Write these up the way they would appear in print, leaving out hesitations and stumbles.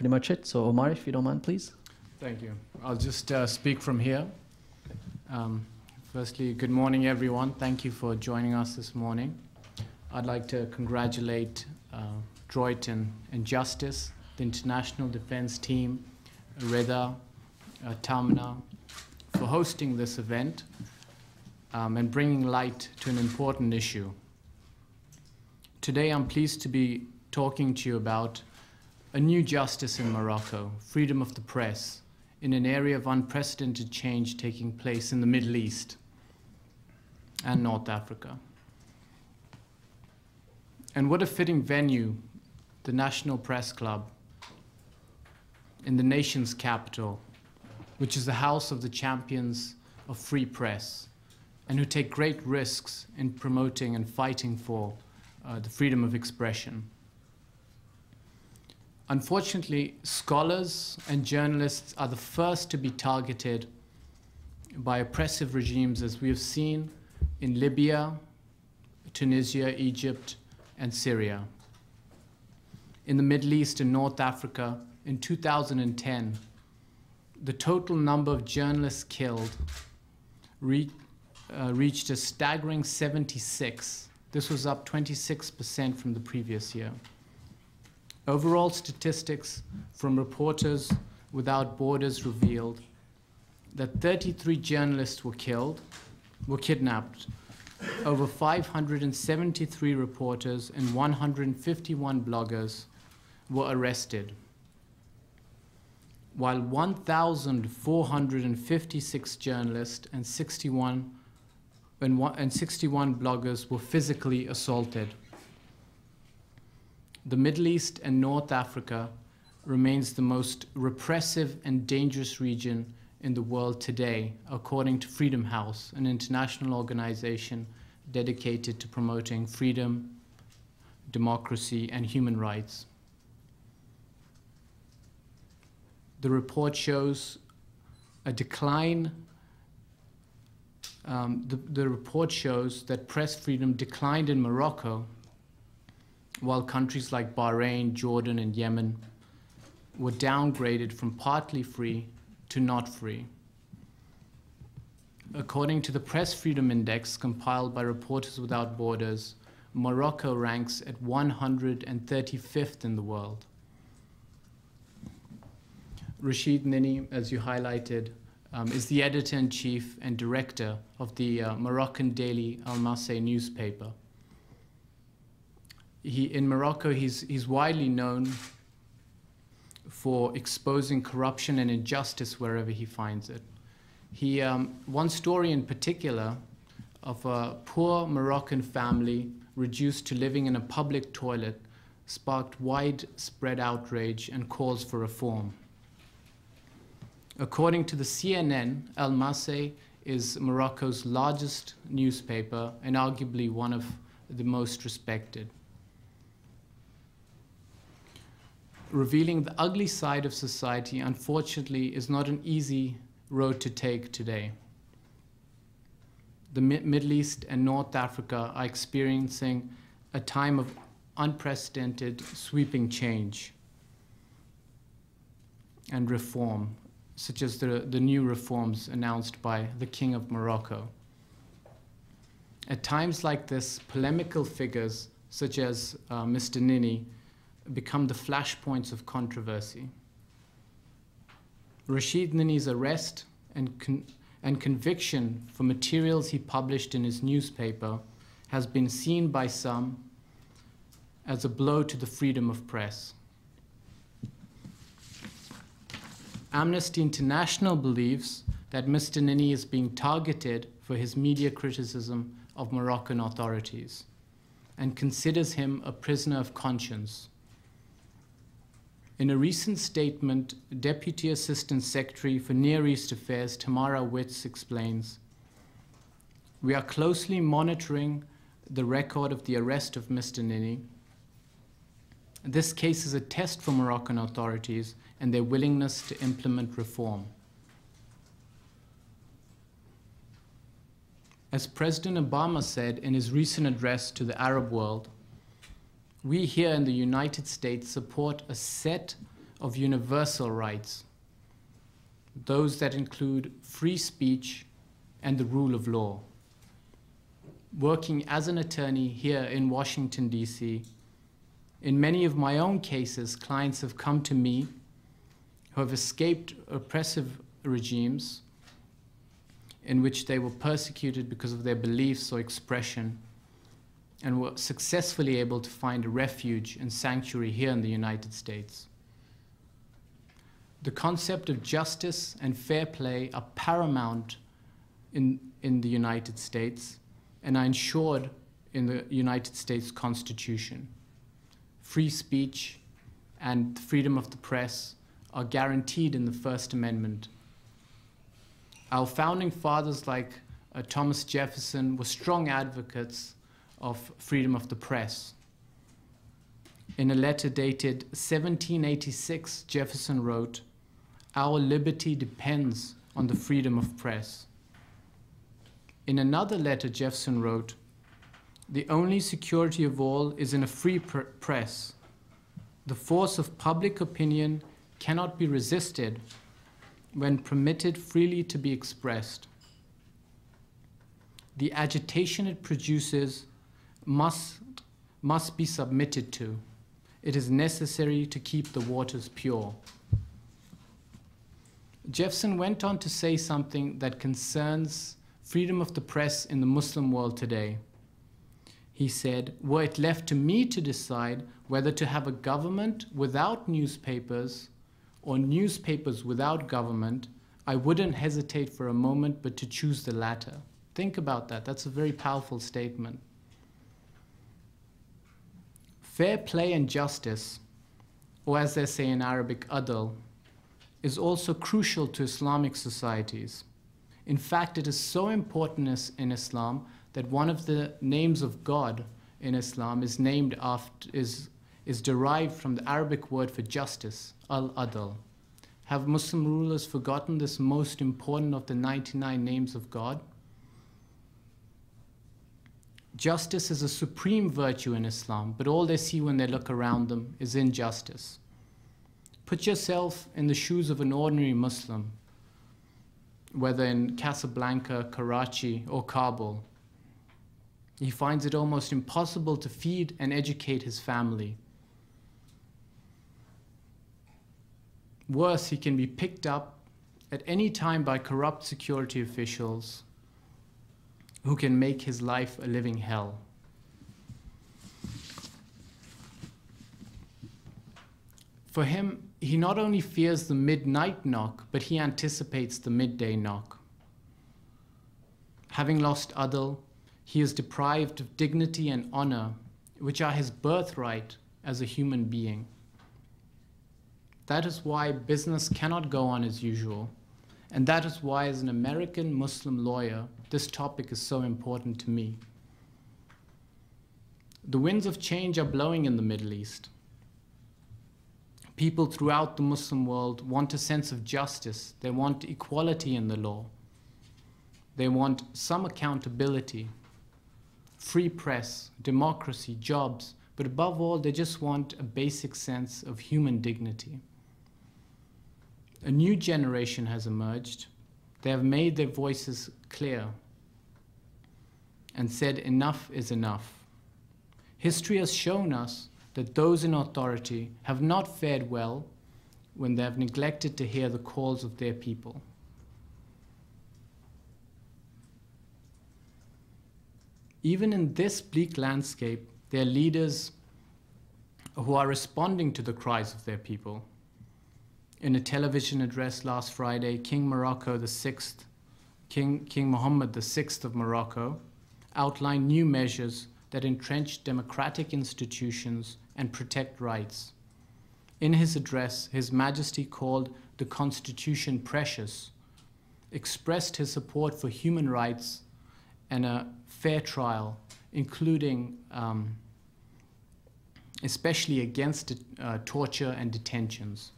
pretty much it. So Omar, if you don't mind, please. Thank you. I'll just speak from here. Firstly, good morning, everyone. Thank you for joining us this morning. I'd like to congratulate Droit and Justice, the International Defense Team, REDA, Tamna, for hosting this event and bringing light to an important issue. Today, I'm pleased to be talking to you about a new justice in Morocco, freedom of the press, in an area of unprecedented change taking place in the Middle East and North Africa. And what a fitting venue, the National Press Club in the nation's capital, which is the house of the champions of free press and who take great risks in promoting and fighting for the freedom of expression. Unfortunately, scholars and journalists are the first to be targeted by oppressive regimes, as we have seen in Libya, Tunisia, Egypt, and Syria. In the Middle East and North Africa, in 2010, the total number of journalists killed reached a staggering 76. This was up 26% from the previous year. Overall statistics from Reporters Without Borders revealed that 33 journalists were kidnapped, over 573 reporters and 151 bloggers were arrested, while 1,456 journalists and 61 bloggers were physically assaulted. The Middle East and North Africa remains the most repressive and dangerous region in the world today, according to Freedom House, an international organization dedicated to promoting freedom, democracy, and human rights. The report shows a decline. The report shows that press freedom declined in Morocco, while countries like Bahrain, Jordan, and Yemen were downgraded from partly free to not free. According to the Press Freedom Index compiled by Reporters Without Borders, Morocco ranks at 135th in the world. Rashid NINI, as you highlighted, is the editor-in-chief and director of the Moroccan daily Al Masay newspaper. In Morocco, he's widely known for exposing corruption and injustice wherever he finds it. One story in particular of a poor Moroccan family reduced to living in a public toilet sparked widespread outrage and calls for reform. According to the CNN, Al Masay is Morocco's largest newspaper and arguably one of the most respected. Revealing the ugly side of society, unfortunately, is not an easy road to take today. The Middle East and North Africa are experiencing a time of unprecedented sweeping change and reform, such as the new reforms announced by the King of Morocco. At times like this, polemical figures such as Mr. NINI become the flashpoints of controversy. Rashid NINI's arrest and conviction for materials he published in his newspaper has been seen by some as a blow to the freedom of press. Amnesty International believes that Mr. NINI is being targeted for his media criticism of Moroccan authorities and considers him a prisoner of conscience. In a recent statement, Deputy Assistant Secretary for Near East Affairs Tamara Witz explains, "We are closely monitoring the record of the arrest of Mr. NINI. This case is a test for Moroccan authorities and their willingness to implement reform." As President Obama said in his recent address to the Arab world, we here in the United States support a set of universal rights, those that include free speech and the rule of law. Working as an attorney here in Washington, D.C., in many of my own cases, clients have come to me who have escaped oppressive regimes in which they were persecuted because of their beliefs or expression, and were successfully able to find a refuge and sanctuary here in the United States. The concept of justice and fair play are paramount in the United States and are ensured in the United States Constitution. Free speech and freedom of the press are guaranteed in the First Amendment. Our founding fathers like Thomas Jefferson were strong advocates of freedom of the press. In a letter dated 1786, Jefferson wrote, "Our liberty depends on the freedom of press." In another letter, Jefferson wrote, "The only security of all is in a free press. The force of public opinion cannot be resisted when permitted freely to be expressed. The agitation it produces must be submitted to. It is necessary to keep the waters pure." Jefferson went on to say something that concerns freedom of the press in the Muslim world today. He said, "Were it left to me to decide whether to have a government without newspapers or newspapers without government, I wouldn't hesitate for a moment but to choose the latter." Think about that. That's a very powerful statement. Fair play and justice, or as they say in Arabic, adl, is also crucial to Islamic societies. In fact, it is so important in Islam that one of the names of God in Islam is derived from the Arabic word for justice, al-adl. Have Muslim rulers forgotten this most important of the 99 names of God? Justice is a supreme virtue in Islam, but all they see when they look around them is injustice. Put yourself in the shoes of an ordinary Muslim, whether in Casablanca, Karachi, or Kabul. He finds it almost impossible to feed and educate his family. Worse, he can be picked up at any time by corrupt security officials who can make his life a living hell. For him, he not only fears the midnight knock, but he anticipates the midday knock. Having lost adl, he is deprived of dignity and honor, which are his birthright as a human being. That is why business cannot go on as usual, and that is why, as an American Muslim lawyer, this topic is so important to me. The winds of change are blowing in the Middle East. People throughout the Muslim world want a sense of justice. They want equality in the law. They want some accountability, free press, democracy, jobs, but above all, they just want a basic sense of human dignity. A new generation has emerged. They have made their voices clear and said enough is enough. History has shown us that those in authority have not fared well when they have neglected to hear the calls of their people. Even in this bleak landscape, there are leaders who are responding to the cries of their people. In a television address last Friday, King Mohammed VI of Morocco outlined new measures that entrench democratic institutions and protect rights. In his address, His Majesty called the Constitution precious, expressed his support for human rights and a fair trial, including especially against torture and detentions.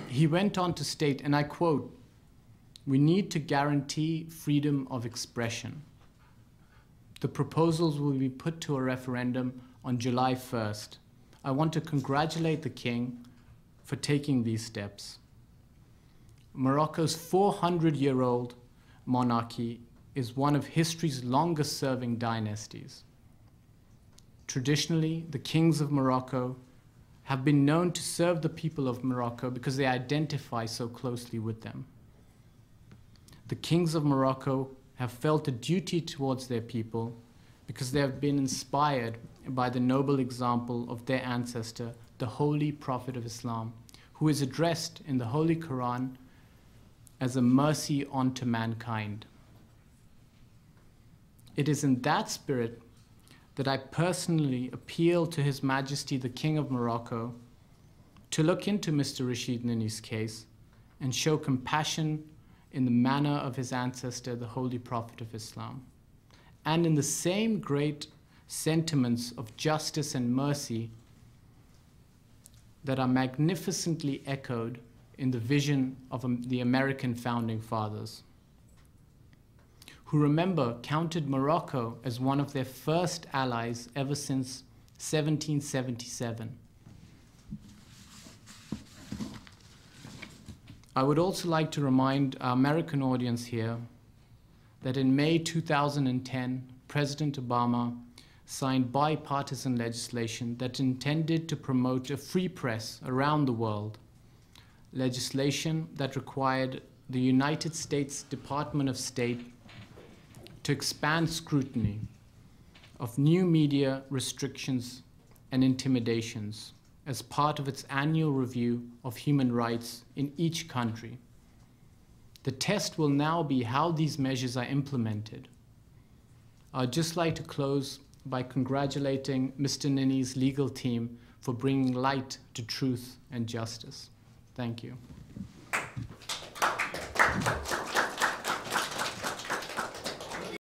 He went on to state, and I quote, "We need to guarantee freedom of expression. The proposals will be put to a referendum on July 1st. I want to congratulate the King for taking these steps. Morocco's 400-year-old monarchy is one of history's longest-serving dynasties. Traditionally, the kings of Morocco have been known to serve the people of Morocco because they identify so closely with them. The kings of Morocco have felt a duty towards their people because they have been inspired by the noble example of their ancestor, the holy prophet of Islam, who is addressed in the Holy Quran as a mercy unto mankind. It is in that spirit that I personally appeal to His Majesty the King of Morocco to look into Mr. Rashid NINI's case and show compassion in the manner of his ancestor, the Holy Prophet of Islam, and in the same great sentiments of justice and mercy that are magnificently echoed in the vision of the American founding fathers, who, remember, counted Morocco as one of their first allies ever since 1777. I would also like to remind our American audience here that in May 2010, President Obama signed bipartisan legislation that intended to promote a free press around the world, legislation that required the United States Department of State to expand scrutiny of new media restrictions and intimidations as part of its annual review of human rights in each country. The test will now be how these measures are implemented. I'd just like to close by congratulating Mr. NINI's legal team for bringing light to truth and justice. Thank you.